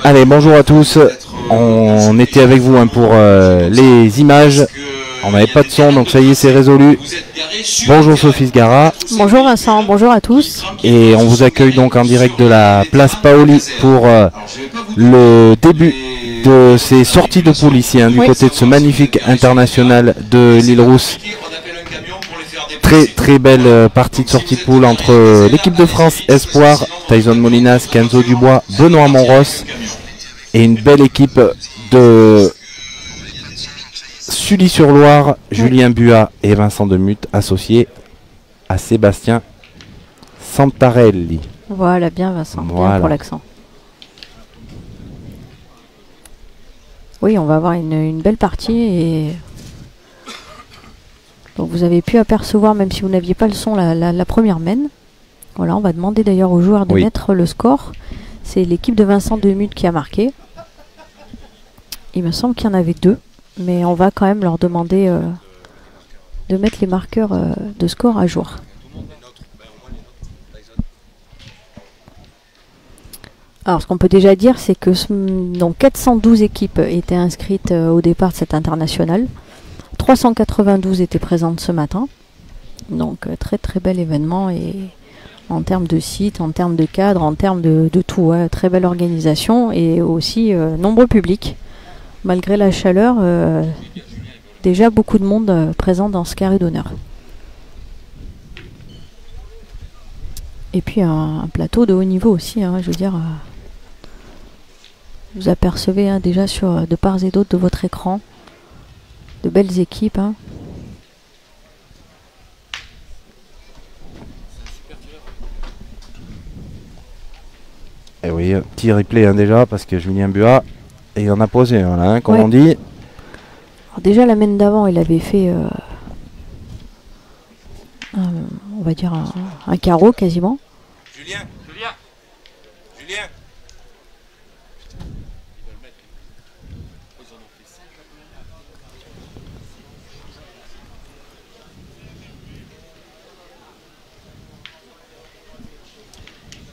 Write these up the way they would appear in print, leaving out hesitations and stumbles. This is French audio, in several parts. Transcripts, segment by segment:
Allez, bonjour à tous. On était avec vous pour les images. On n'avait pas de son, donc ça y est, c'est résolu. Bonjour Sophie Sgara. Bonjour Vincent, bonjour à tous. Et on vous accueille donc en direct de la place Paoli pour le début de ces sorties de poule ici, du côté de ce magnifique international de l'Île-Rousse. Très belle partie de sortie de poule entre l'équipe de France Espoir, Tyson Molinas, Kenzo Dubois, Benoît Monros et une belle équipe de Sully-sur-Loire, Julien Buat et Vincent Demut associés à Sébastien Santarelli. Voilà, bien Vincent, voilà. Bien pour l'accent. Oui, on va avoir une belle partie et donc vous avez pu apercevoir, même si vous n'aviez pas le son, la première mène. Voilà, on va demander d'ailleurs aux joueurs de mettre le score. C'est l'équipe de Vincent Demut qui a marqué. Il me semble qu'il y en avait deux, mais on va quand même leur demander de mettre les marqueurs de score à jour. Alors, ce qu'on peut déjà dire, c'est que donc 412 équipes étaient inscrites au départ de cet international. 392 étaient présentes ce matin. Donc, très bel événement. Et en termes de site, en termes de cadre, en termes de tout. Très belle organisation et aussi nombreux publics. Malgré la chaleur, déjà beaucoup de monde présent dans ce carré d'honneur. Et puis un plateau de haut niveau aussi, je veux dire. Vous apercevez déjà de part et d'autre de votre écran de belles équipes. Et oui, petit replay déjà parce que Julien Buat, il en a posé un, comme on dit. Alors déjà la mène d'avant, il avait fait on va dire un carreau quasiment. Julien.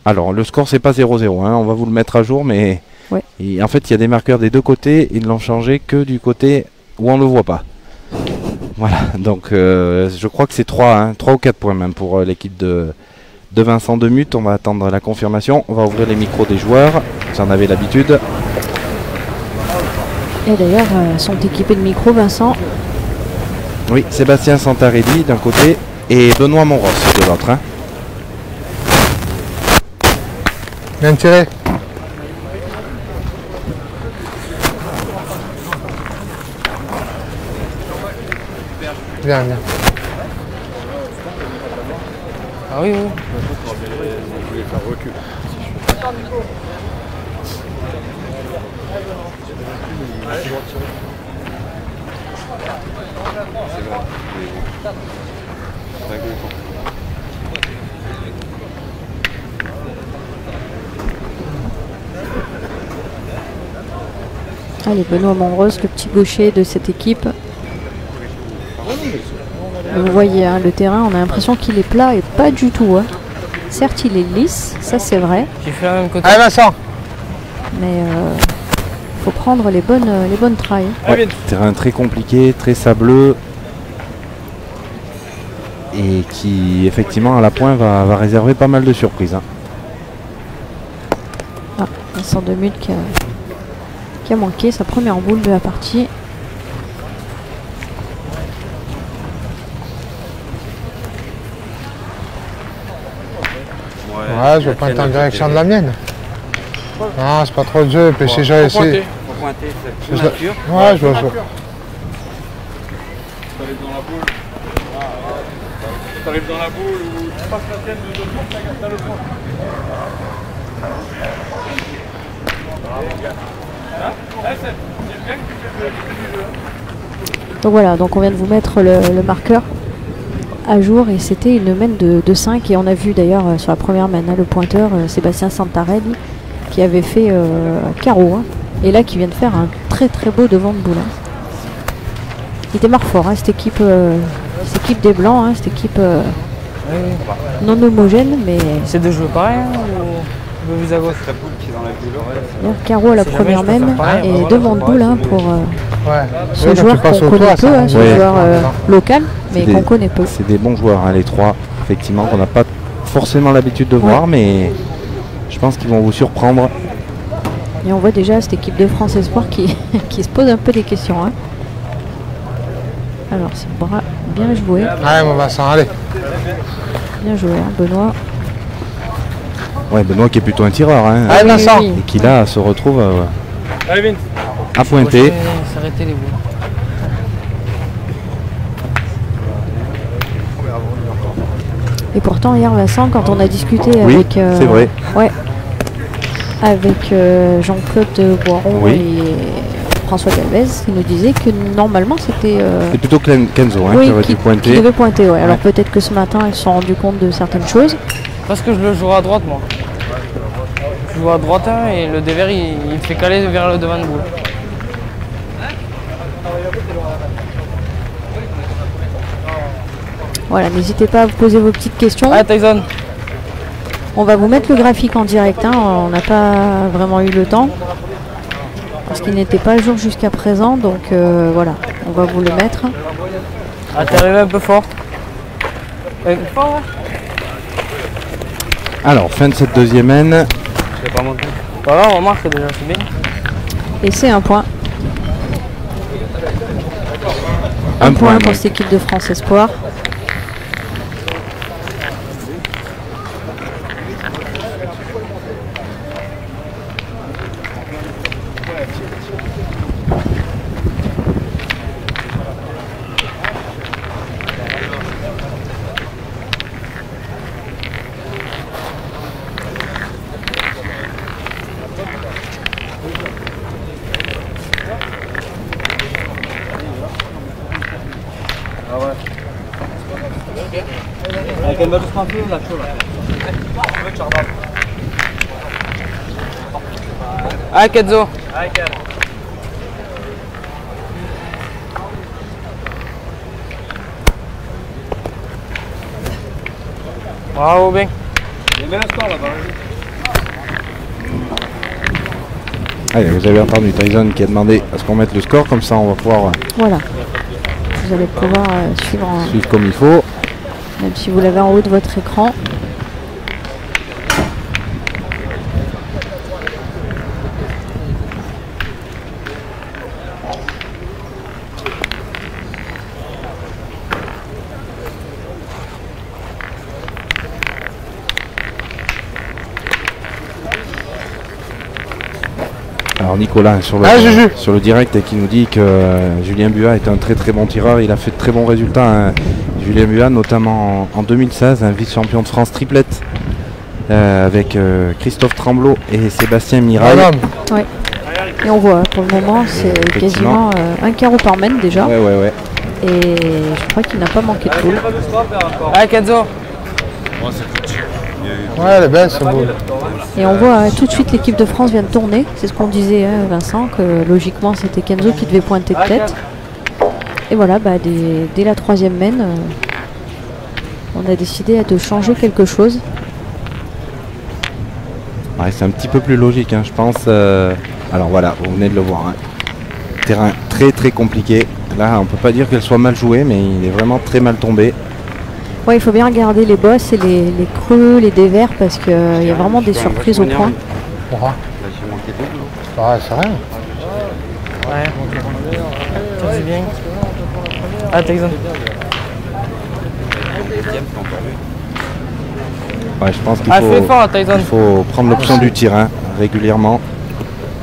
Alors le score c'est pas 0-0, on va vous le mettre à jour, mais en fait il y a des marqueurs des deux côtés, ils l'ont changé que du côté où on ne le voit pas. Voilà, donc je crois que c'est 3 ou 4 points même pour l'équipe de Vincent Demut. On va attendre la confirmation, on va ouvrir les micros des joueurs, vous en avez l'habitude. Et d'ailleurs sont équipés de micros, Vincent. Oui, Sébastien Santarelli d'un côté et Benoît Monros de l'autre. Bien tiré. Bien. Ah oui. Je voulais faire recul. Allez, Benoît Monros, le petit gaucher de cette équipe. Vous voyez le terrain, on a l'impression qu'il est plat et pas du tout. Certes, il est lisse, ça c'est vrai. Allez Vincent. Mais faut prendre les bonnes trailles. Terrain très compliqué, très sableux. Et qui effectivement à la pointe va réserver pas mal de surprises. Vincent Demut qui a manqué sa première boule de la partie. Ouais, je veux pas être en direction de la mienne. Non, c'est pas trop de jeu, pêcher déjà ici. Faut pointer, c'est nature. Ouais, je vois. T'arrives dans la boule. T'arrives dans la boule ou tu passes la tienne de l'autre, t'as le fond. Hein? Donc voilà, donc on vient de vous mettre le marqueur à jour et c'était une main de 5 et on a vu d'ailleurs sur la première main le pointeur Sébastien Santarelli qui avait fait carreau et là qui vient de faire un très très beau devant de boule. Il démarre fort cette équipe des Blancs, cette équipe non homogène mais... C'est deux jeux pareils ou vous avez la boule qui est dans la boule. Carreau à la première main et devant de boule pour ce Oui, joueur qu'on connaît peu, ce joueur local mais qu'on connaît peu. C'est des bons joueurs les trois, effectivement, qu'on n'a pas forcément l'habitude de voir, mais je pense qu'ils vont vous surprendre. Et on voit déjà cette équipe de France Espoir qui se pose un peu des questions. Alors c'est bien joué. Ouais, mon Vincent, allez. Bien joué, Benoît. Ouais, Benoît qui est plutôt un tireur. Allez, Vincent. Oui. Et qui là se retrouve Allez, Vince. à pointer. S'arrêter les boules. Et pourtant hier Vincent, quand on a discuté Oui, avec c'est vrai. Ouais, avec Jean-Claude Boiron et François Galvez, il nous disait que normalement c'était C'est plutôt Kenzo oui, qui aurait dû pointer. qui devait pointer. Ouais. Alors peut-être que ce matin ils se sont rendus compte de certaines choses. Parce que je le joue à droite moi. Je joue à droite et le dévers il fait caler vers le devant de boule. Voilà, n'hésitez pas à vous poser vos petites questions. Ah Tyson. On va vous mettre le graphique en direct, on n'a pas vraiment eu le temps. Parce qu'il n'était pas à jour jusqu'à présent, donc voilà, on va vous le mettre. Ah t'es arrivé un peu fort. Fort Alors, fin de cette deuxième haine. Je vais pas monter. Voilà, on remarque déjà, c'est bien. Et c'est un point. Un point pour cette équipe de France Espoir. Ah Kenzo. Bravo bien. Il y a bien un score là-bas. Allez, vous avez entendu Tyson qui a demandé à ce qu'on mette le score, comme ça on va pouvoir Voilà. Vous allez pouvoir suivre, suivre comme il faut. même si vous l'avez en haut de votre écran. Alors Nicolas sur le direct qui nous dit que Julien Buat est un très très bon tireur, il a fait de très bons résultats. Julien Buat notamment en 2016, un vice-champion de France triplette avec Christophe Tremblot et Sébastien Mirail. Ouais. Et on voit pour le moment c'est quasiment un carreau par mène déjà. Ouais. Et je crois qu'il n'a pas manqué de poule. Ah Kenzo. Ouais, elle est belle ce boule. Et on voit tout de suite l'équipe de France vient de tourner. C'est ce qu'on disait Vincent, que logiquement c'était Kenzo qui devait pointer de tête. Et voilà, dès la troisième main, on a décidé de changer quelque chose. Ouais, c'est un petit peu plus logique, je pense. Alors voilà, vous venez de le voir. Terrain très très compliqué. Là, on peut pas dire qu'elle soit mal jouée, mais il est vraiment très mal tombé. Ouais, il faut bien regarder les bosses et les creux, les dévers, parce qu'il y a vraiment des surprises au point. Pourquoi? C'est rien. Ouais. C'est bien. Ah Tyson. Ouais, je pense qu'il fais fort, Tyson. faut prendre l'option du tir régulièrement.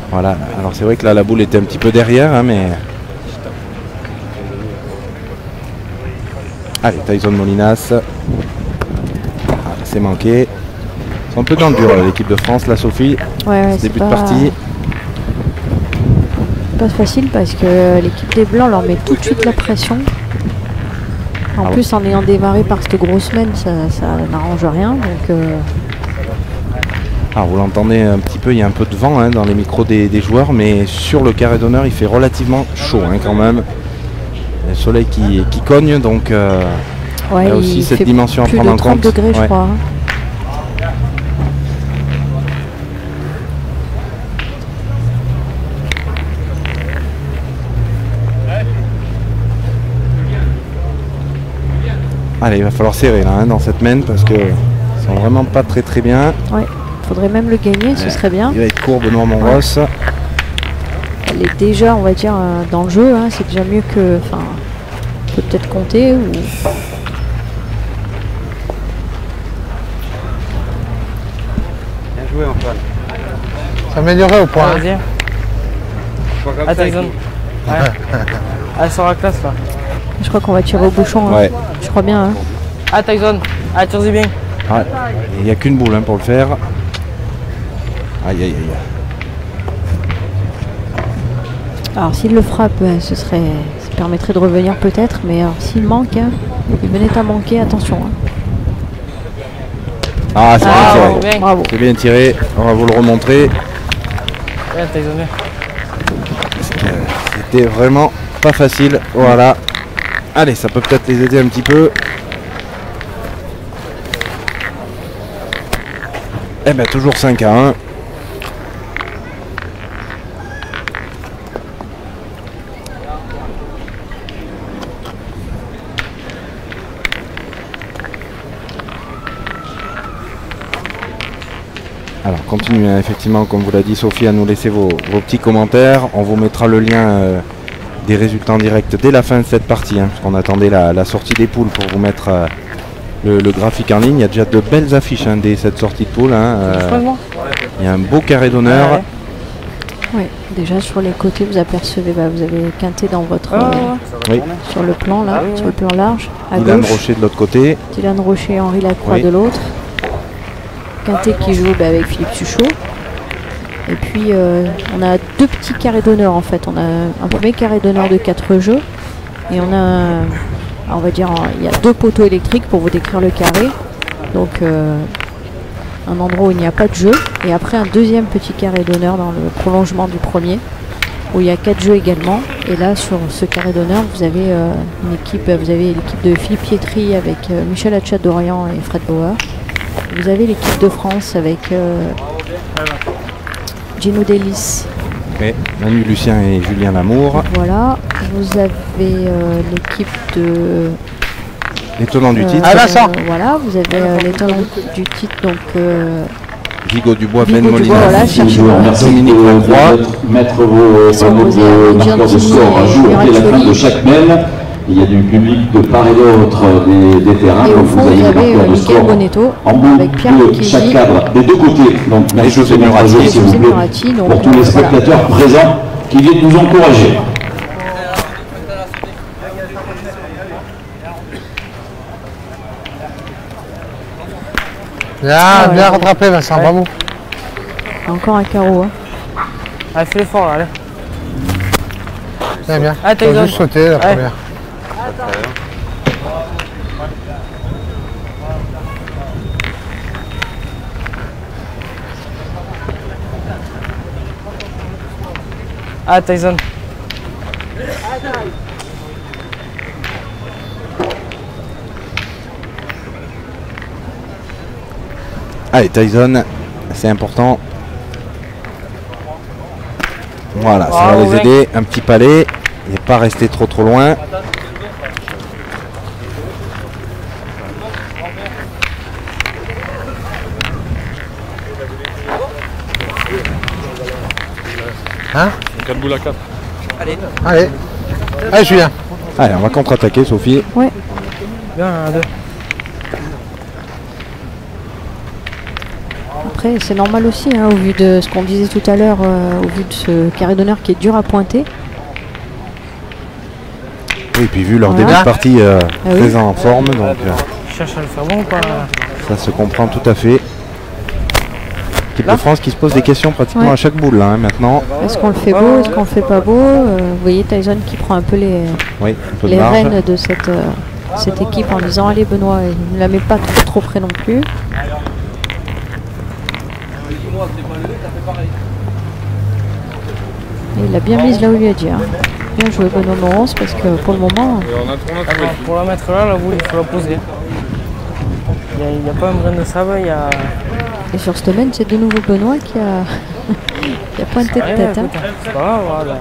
Voilà, alors c'est vrai que là la boule était un petit peu derrière, mais... Allez, Tyson Molinas. C'est manqué. Ils sont un peu dans le dur l'équipe de France, la Sophie. Ouais, début de partie. pas facile parce que l'équipe des Blancs leur met tout de suite la pression. En plus, en ayant démarré par cette grosse semaine, ça n'arrange rien. Donc, vous l'entendez un petit peu, il y a un peu de vent dans les micros des joueurs, mais sur le carré d'honneur, il fait relativement chaud quand même. Le soleil qui cogne, donc il y a aussi cette dimension à prendre en compte. Plus de 30 degrés, je crois. Allez, il va falloir serrer là dans cette main parce que ils sont vraiment pas très bien. Ouais, faudrait même le gagner, ce serait bien. Il va être court, Benoît Monros. Elle est déjà, on va dire, dans le jeu. C'est déjà mieux que. Enfin, on peut peut-être compter ou. Bien joué, Antoine. S'améliorer au point. Vas-y. Tyson. Ouais. Elle sort la classe là. Je crois qu'on va tirer au bouchon. Ouais. Je crois bien. Tyson. Tire-y bien. Ouais. Il n'y a qu'une boule pour le faire. Aïe. Alors s'il le frappe, ça permettrait de revenir peut-être, mais s'il manque, il venait à manquer, attention. C'est bien tiré. Bravo. C'est bien tiré, on va vous le remontrer. Ouais, Tyson. C'était vraiment pas facile, voilà. Allez, ça peut peut-être les aider un petit peu. Toujours 5-1. Alors continuez effectivement, comme vous l'a dit Sophie, à nous laisser vos petits commentaires. On vous mettra le lien des résultats en direct dès la fin de cette partie, parce qu'on attendait la sortie des poules pour vous mettre le graphique en ligne. Il y a déjà de belles affiches dès cette sortie de poule. Il y a un beau carré d'honneur. Oui, déjà sur les côtés, vous apercevez, vous avez quinté dans votre sur le plan là, sur le plan large. À Dylan gauche, Rocher de l'autre côté. Dylan Rocher, Henri Lacroix de l'autre. Quinté qui joue avec Philippe Suchot. Et puis on a deux petits carrés d'honneur en fait. On a un premier carré d'honneur de 4 jeux. Et on a, on va dire, il y a 2 poteaux électriques pour vous décrire le carré. Donc un endroit où il n'y a pas de jeu. Et après un deuxième petit carré d'honneur dans le prolongement du premier, où il y a 4 jeux également. Et là sur ce carré d'honneur, vous avez une équipe, vous avez l'équipe de Philippe Pietri avec Michel Hatchat-Dorian et Fred Bauer. Vous avez l'équipe de France avec Gino Delis. Manu Lucien et Julien Lamour. Voilà. Vous avez l'équipe de... Les tenants du titre. Vincent. Voilà, vous avez les tenants du titre, donc... Gigot Dubois, Ben Vigo Dubois, Molina, voilà, Dominique Lacroix. Mettre vos fameux marqueurs de score à jour dès la fin de chaque mail. Il y a du public de part et d'autre des terrains. Et au donc fond, vous avez vous les avez marqueurs de Mickaël score Bonetto en bout avec Pierre de Lucchesi chaque cadre des deux côtés. Donc merci José de Murati, s'il vous José plaît, Murati, donc, pour tous les voilà. spectateurs présents qui viennent nous encourager. Bien rattrapé, Vincent, bravo. Encore un carreau. Allez, fais l'effort là, allez. Bien. Ah, T'as Tyson. juste sauté la première. Tyson. Allez, Tyson, c'est important. Voilà, ça va les aider. Un petit palais. Il n'est pas resté trop loin. Hein? 4 boules à 4. Allez, Julien. Allez, on va contre-attaquer, Sophie. Ouais. Bien, 1, 2. Après, c'est normal aussi, au vu de ce qu'on disait tout à l'heure, au vu de ce carré d'honneur qui est dur à pointer. Oui, puis vu leur Voilà. début de partie oui. très en forme, donc Je cherche à le faire bon ou pas? ça se comprend tout à fait. l'équipe de France qui se pose des questions pratiquement à chaque boule là, hein, maintenant. Est-ce qu'on le fait beau, est-ce qu'on le fait pas beau Vous voyez Tyson qui prend un peu les rênes de cette équipe en disant allez Benoît, ne la mets pas trop près non plus. Et il a bien mise là où il lui a dit. Hein. Bien joué Benoît Morance parce que pour le moment... pour la mettre là, la boule, il faut la poser. Il n'y a pas un grain de sable, il y a... Et sur ce domaine, c'est de nouveau Benoît qui a, qui a pointé de tête. Hein. C'est pas grave, voilà.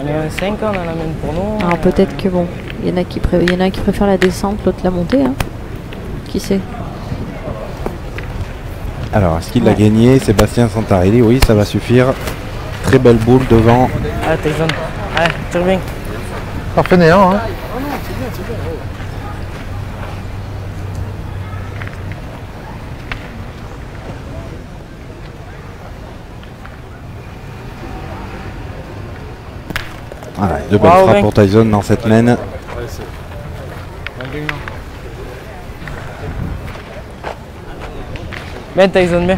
On est à 5 ans, on a la main pour nous. Alors peut-être que bon, il y en a qui préfèrent la descente, l'autre la montée. Hein. Qui sait? Alors, est-ce qu'il l'a gagné? Sébastien Santarelli, oui, ça va suffire. Très belle boule devant. Allez, Tyson. Allez, tire bien. Pas fainéant, hein. Voilà, de belles frappes pour Tyson dans cette laine. Bien Tyson, bien.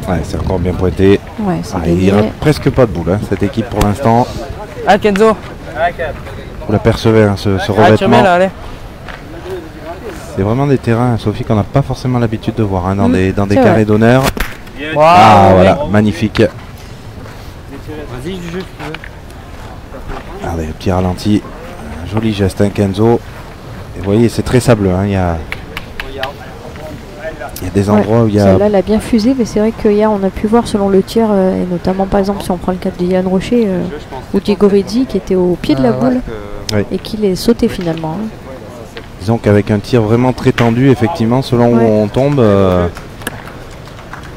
Ouais, c'est encore bien pointé. Ouais, il n'y a presque pas de boule, hein, cette équipe pour l'instant. Ah Kenzo. Vous l'apercevez, hein, ce revêtement. Là, allez. C'est vraiment des terrains, Sophie, qu'on n'a pas forcément l'habitude de voir hein, dans des carrés d'honneur. Wow, ah voilà, magnifique. Vas-y, du jeu. Regardez, le petit ralenti. Un joli geste, hein, Kenzo. Et vous voyez, c'est très sableux. Hein, il y a des endroits où il y a... Celle-là, elle a bien fusé, mais c'est vrai qu'hier, on a pu voir selon le tir, et notamment par exemple si on prend le cas de Yann Rocher ou Diego Rizzi qui était au pied de la boule et qui l'est sauté finalement. Hein. Disons qu'avec un tir vraiment très tendu, effectivement, selon où on tombe...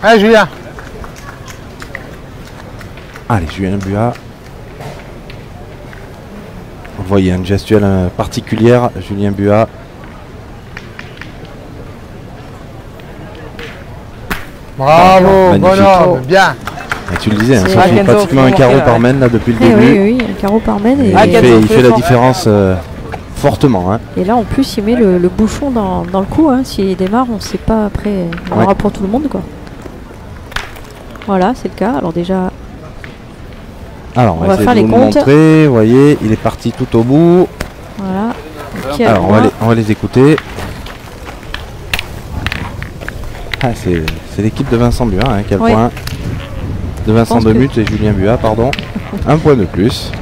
Allez Julien. Allez, Julien Buat. Vous voyez, une gestuelle particulière, Julien Buat. Bravo, bonhomme, bien. Et tu le disais, hein, Sophie, pratiquement un carreau par mène là depuis le début. Oui, un carreau par mène. Et il fait la différence fortement. Hein. Et là, en plus, il met le bouchon dans le cou. Hein. S'il démarre, on ne sait pas après. On aura pour tout le monde, quoi. Voilà, c'est le cas. Alors déjà, alors, on va faire les comptes. Montrer. Vous voyez, il est parti tout au bout. Voilà. Alors, on va les écouter. Ah, c'est l'équipe de Vincent Buat hein, qui a le point. De Vincent Demut et Julien Buat, pardon. Un point de plus.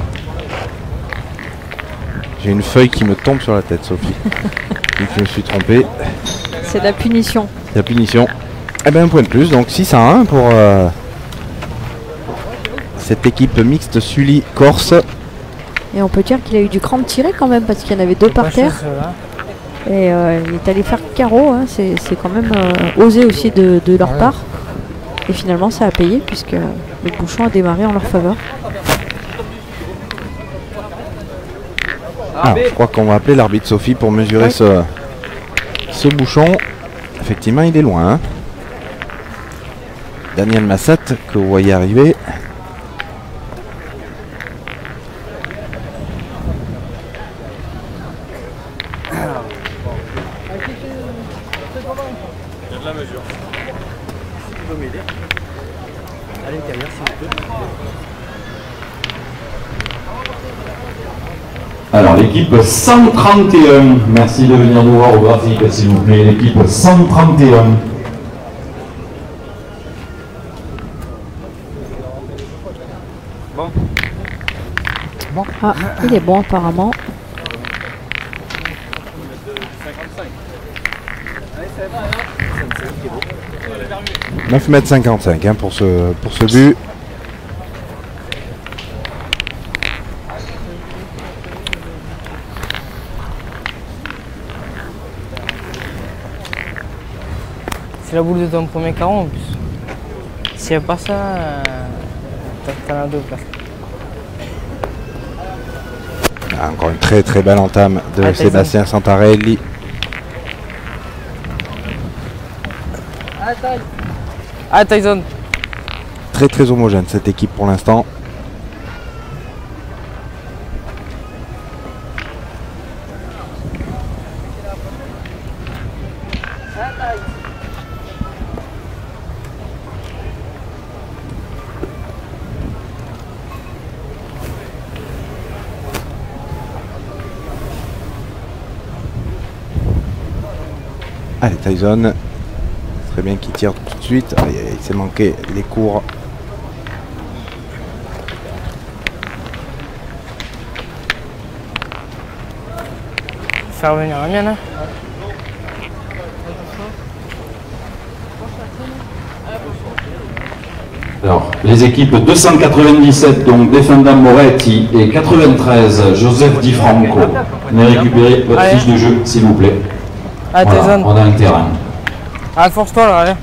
J'ai une feuille qui me tombe sur la tête, Sophie. Donc je me suis trompé. C'est la punition. La punition. Eh bien, un point de plus, donc 6-1 pour cette équipe mixte Sully-Corse. Et on peut dire qu'il a eu du cran de tirer quand même, parce qu'il y en avait deux par terre. Et il est allé faire carreau, hein. C'est quand même osé aussi de leur part. Et finalement ça a payé puisque le bouchon a démarré en leur faveur. Alors, je crois qu'on va appeler l'arbitre Sophie pour mesurer ce bouchon. Effectivement il est loin. Hein. Daniel Massat que vous voyez arriver. Alors l'équipe 131, merci de venir nous voir au graphique s'il vous plaît, l'équipe 131. Bon. Ah, il est bon apparemment. 9,55 m hein, pour ce but. C'est la boule de ton premier carreau en plus. S'il n'y a pas ça, t'en as deux places. Ah, encore une très très belle entame de Sébastien Santarelli. Ah Tyson. Très très homogène cette équipe pour l'instant. Allez, Tyson. Très bien qu'il tire tout de suite. Aïe, aïe, il s'est manqué les cours. Faire revenir la mienne. Hein. Alors, les équipes 297, donc Defenda Moretti, et 93, Joseph Di Franco. Venez récupérer votre fiche de jeu, s'il vous plaît. Ah, Voilà, Tyson. on a un terrain. Ah, force-toi là, allez.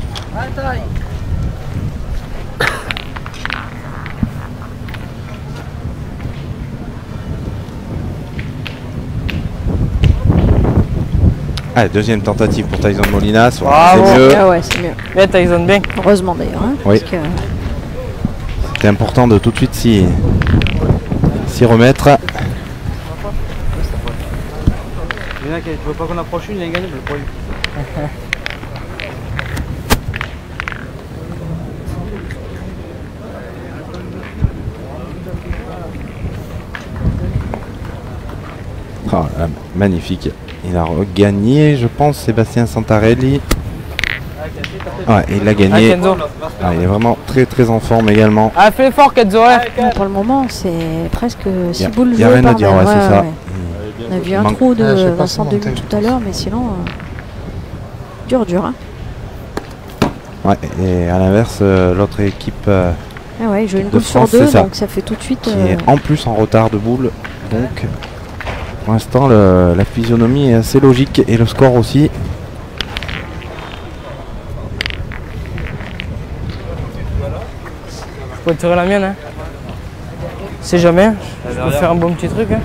Allez, deuxième tentative pour Tyson Molinas. Bravo. C'est mieux. Ah ouais, c'est mieux. Bien, Tyson, bien. Heureusement d'ailleurs. Hein, Oui. parce que, C'était important de tout de suite s'y remettre. Il y en a qui ne veulent pas qu'on approche une, il a gagné, mais le problème. Oh, là, magnifique. Il a regagné, je pense, Sébastien Santarelli. Ouais, il a Ah, gagné. Kenzo. Ah, il est vraiment très très en forme également. Ah, fais l'effort, Kenzo, ouais. bon, pour le moment, c'est presque 6 boules Il n'y a jouées rien à par dire, même. ouais, c'est ça. On a vu Il un manque- trou de Ah, je sais pas Vincent si Deluc monter. tout à l'heure, mais sinon, dur. Hein. Ouais, et à l'inverse, l'autre équipe Ah ouais, il joue une De boule sur France, deux, c'est ça. donc ça fait tout de suite. qui est en plus en retard de boule. Donc, pour l'instant, la physionomie est assez logique et le score aussi. Je peux tirer la mienne, hein. C'est jamais. Je peux faire un bon petit truc, hein.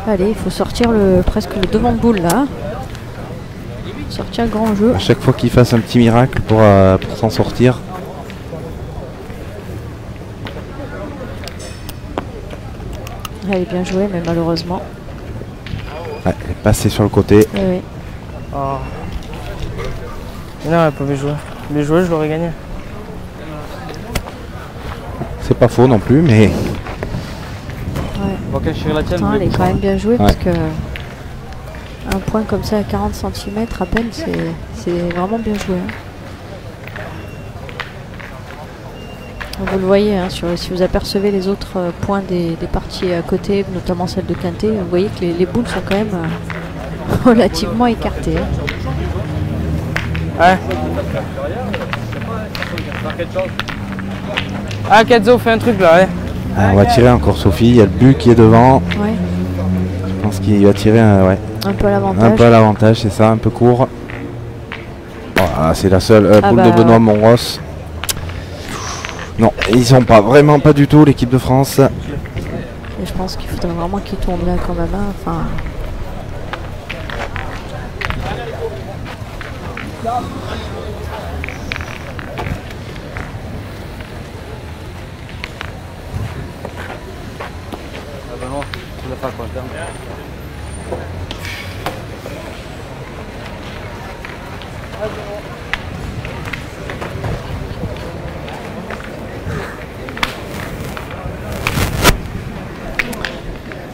Allez, il faut sortir presque le devant de boule là. Sortir le grand jeu. À chaque fois qu'il fasse un petit miracle pour s'en sortir. Elle est bien jouée, mais malheureusement. Ouais, elle est passée sur le côté. Oui, oui. Oh. Mais non, elle peut bien jouer. Bien joué, je l'aurais gagné. C'est pas faux non plus, mais On va cacher la tienne. Attends, mais- elle est quand même bien jouée Ouais. parce que un point comme ça à 40 cm à peine, c'est vraiment bien joué. Hein. Vous le voyez, hein, si vous apercevez les autres points des parties à côté, notamment celle de Quintet, vous voyez que les boules sont quand même relativement écartées. Hein. Ouais. Ah, Kenzo, fais un truc là, allez. on va tirer encore Sophie. Il y a le but qui est devant. Ouais, Je pense qu'il va tirer ouais, un peu à un l'avantage. peu à l'avantage, c'est ça, un peu court. Voilà, c'est la seule Ah boule bah, de Benoît Monros. Non, ils sont vraiment pas du tout l'équipe de France. Et je pense qu'il faudrait vraiment qu'il tourne là quand même. Hein. Enfin, Ah bah non, tu l'as pas quoi.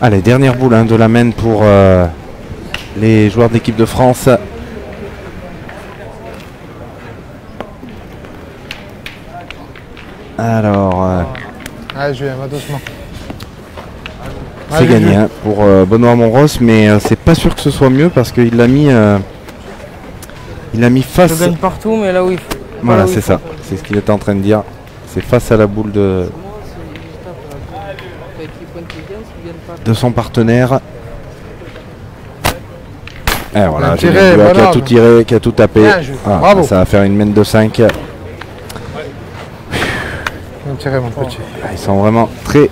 Allez, dernière boule de la main pour les joueurs de l'équipe de France. Alors, Allez, Julien, va doucement. c'est Allez, gagné Julien. hein, pour Benoît Monros, mais c'est pas sûr que ce soit mieux parce qu'il l'a mis, Je face. gagne partout, mais là où il faut. Voilà, là où il c'est faut. ça. C'est ce qu'il était en train de dire. C'est face à la boule de son partenaire. Et voilà, Bien Julien tiré, Buat qui a voilà. tout tiré, qui a tout tapé. Bien joué, Ah, bravo. ça va faire une main de 5. Bien tiré, mon petit. Ils sont vraiment très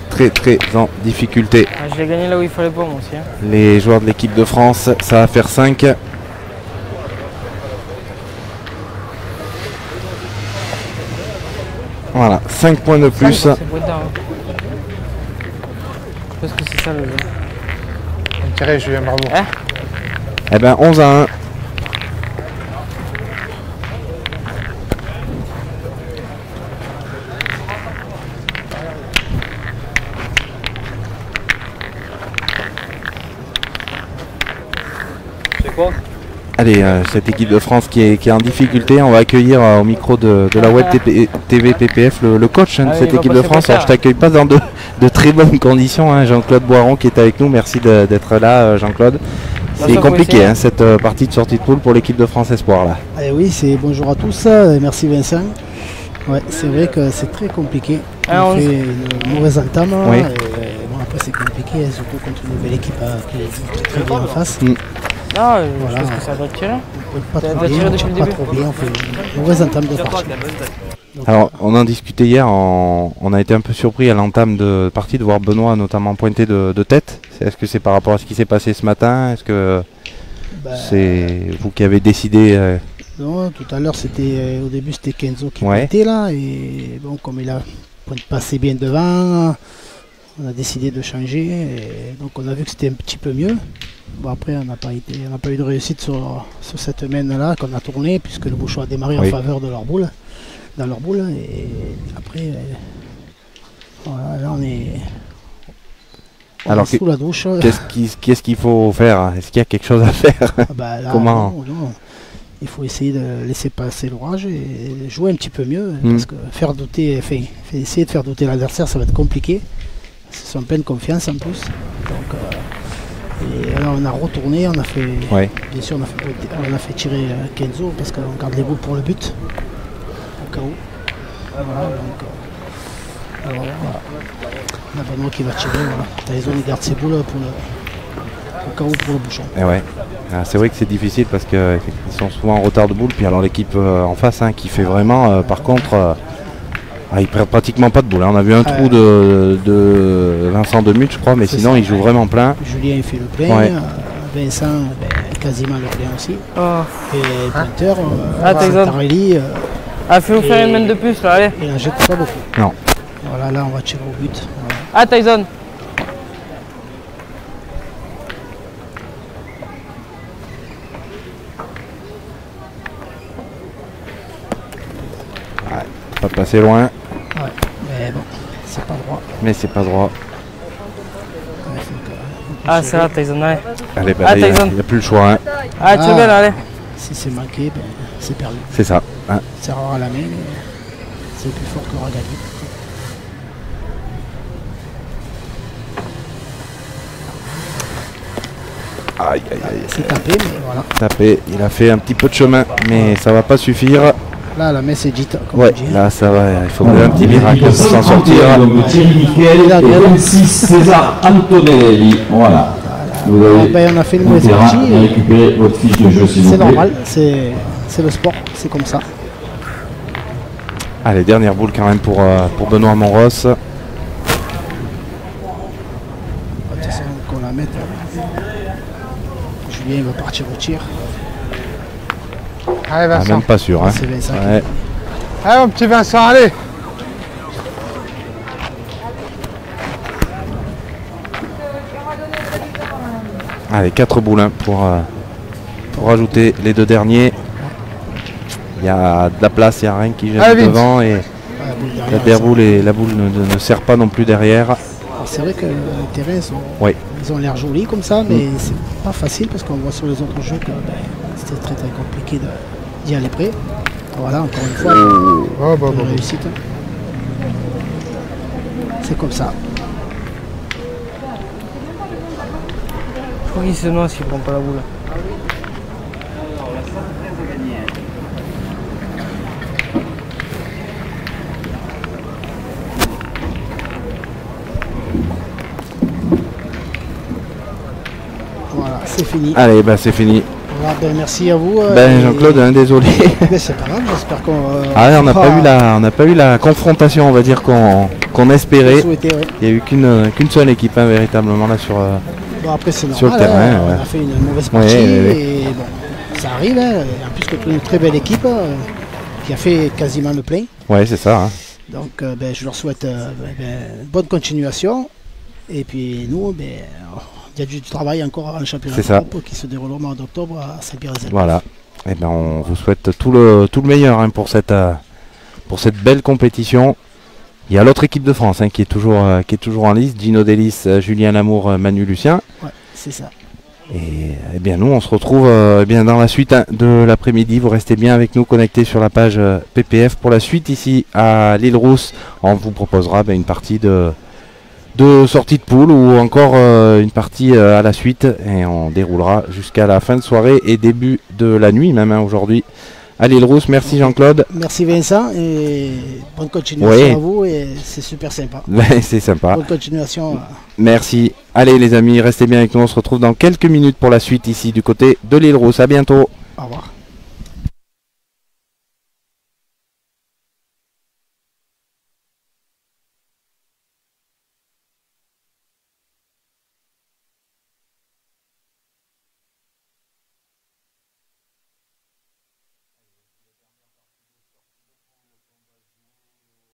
en difficulté. Ah, je l'ai gagné là où il fallait pas, moi aussi. Hein. Les joueurs de l'équipe de France, ça va faire 5. Voilà, 5 points de plus. C'est beau tard, hein. Parce que c'est ça le jeu. Bien tiré, Julien, bravo. Eh ben 11-1. quoi? Allez, cette équipe de France qui est en difficulté, on va accueillir au micro de la web TV PPF le coach de cette équipe de France. Alors, je t'accueille pas dans de très bonnes conditions, hein, Jean-Claude Boiron qui est avec nous. Merci d'être là, Jean-Claude. C'est compliqué hein, cette partie de sortie de poule pour l'équipe de France Espoir là. Oui, bonjour à tous, merci Vincent. Ouais, c'est vrai que c'est très compliqué. On fait une mauvaise entame. Oui. Bon, après c'est compliqué, surtout contre une nouvelle équipe qui est très bien en face. Ah, je pense que ça doit tirer. Pas trop bien, on fait une mauvaise entame de partie. Alors, on en discutait hier, on a été un peu surpris à l'entame de partie de voir Benoît notamment pointer de tête. Est-ce que c'est par rapport à ce qui s'est passé ce matin? Est-ce que c'est vous qui avez décidé Non, tout à l'heure c'était au début c'était Kenzo qui pointait là et bon comme il a passé bien devant, on a décidé de changer et donc on a vu que c'était un petit peu mieux. Bon après on n'a pas eu de réussite sur cette mène là qu'on a tourné puisque le bouchon a démarré en faveur de leur boule. Dans leur boule et après voilà, là on est sous la douche. Qu'est-ce qu'il faut faire? Est-ce qu'il y a quelque chose à faire? Là, Comment non. Il faut essayer de laisser passer l'orage et jouer un petit peu mieux parce que essayer de faire douter l'adversaire ça va être compliqué. Ils sont en pleine confiance en plus. Donc, et alors on a retourné, on a fait bien sûr on a fait tirer Kenzo parce qu'on garde les boules pour le but. Cas où. Voilà, donc, alors, voilà. On a Benoît qui va tirer. Voilà. Tyson il garde ses boules au cas où pour le bouchon. Et ouais. C'est vrai que c'est difficile parce qu'ils sont souvent en retard de boule. Puis alors l'équipe en face qui fait vraiment, par contre, ils perdent pratiquement pas de boule. Hein. On a vu un trou de Vincent Demut, je crois, mais sinon il joue vraiment plein. Julien il fait le plein. Vincent quasiment le plein aussi. Et Punter, Tarelli. Fais-nous faire une main de plus là, allez. Il en jette pas beaucoup. Non. Voilà, là on va tirer au but. Voilà. Tyson. Pas passer loin. Ouais, mais bon, c'est pas droit. Mais c'est pas droit. C'est là, Tyson, allez. Allez, il n'y a plus le choix. Hein. Tu es belle, allez. Si c'est manqué, c'est perdu. C'est ça. Hein. C'est rare à la main, mais c'est plus fort que Ragadi. Aïe. C'est tapé, mais voilà. Tapé, il a fait un petit peu de chemin, mais ça va pas suffire. Là, la messe est dite. Là, ça va, il faut un petit miracle pour s'en sortir. Donc Thierry Michel et 26 César Antonelli. Voilà. On a fait une mauvaise partie. Récupérez votre fiche de jeu, s'il vous plaît. C'est normal, c'est le sport, c'est comme ça. Allez, dernière boule quand même pour Benoît Monros. De toute façon, qu'on la mette. Julien va partir au tir. Allez Vincent. Même pas sûr. Hein. C'est Vincent. Allez mon petit Vincent, allez. Allez, 4 boules hein, pour rajouter les deux derniers. Il y a de la place, il n'y a rien qui gêne devant et la derboule et la boule ne sert pas non plus derrière. C'est vrai que les terrains ils ont l'air jolis comme ça, mais c'est pas facile parce qu'on voit sur les autres jeux que c'était très compliqué d'y aller près. Voilà, encore une fois, une réussite. C'est comme ça. Je crois qu'il se noie s'il prend pas la boule. Voilà, c'est fini. Allez, c'est fini. Voilà, merci à vous. Jean-Claude, désolé. C'est pas grave, j'espère qu'on... on n'a pas eu la confrontation, on va dire, qu'on espérait. Il n'y a eu qu'une seule équipe, hein, véritablement, là, sur après, c'est normal, sur le terrain. On a fait une mauvaise partie et bon, ça arrive. Hein, en plus, contre une très belle équipe qui a fait quasiment le plein. Ouais, c'est ça. Hein. Donc, je leur souhaite bonne continuation. Et puis, nous, il y a du travail encore en championnat d'Europe qui se déroule au mois d'octobre à Saint-Pierre-des-Alpes. Voilà. Et on vous souhaite tout le meilleur hein, pour cette belle compétition. Il y a l'autre équipe de France hein, qui est toujours en lice. Gino Delis, Julien Lamour, Manu Lucien. Ouais, c'est ça. Et bien nous on se retrouve bien dans la suite de l'après-midi. Vous restez bien avec nous connectés sur la page PPF pour la suite ici à l'île Rousse. On vous proposera une partie de sortie de poule ou encore une partie à la suite et on déroulera jusqu'à la fin de soirée et début de la nuit même aujourd'hui à l'île Rousse. Merci Jean-Claude. Merci Vincent et bonne continuation à vous et c'est super sympa. C'est sympa. Bonne continuation. Merci. Allez les amis, restez bien avec nous. On se retrouve dans quelques minutes pour la suite ici du côté de l'île Rousse. À bientôt. Au revoir.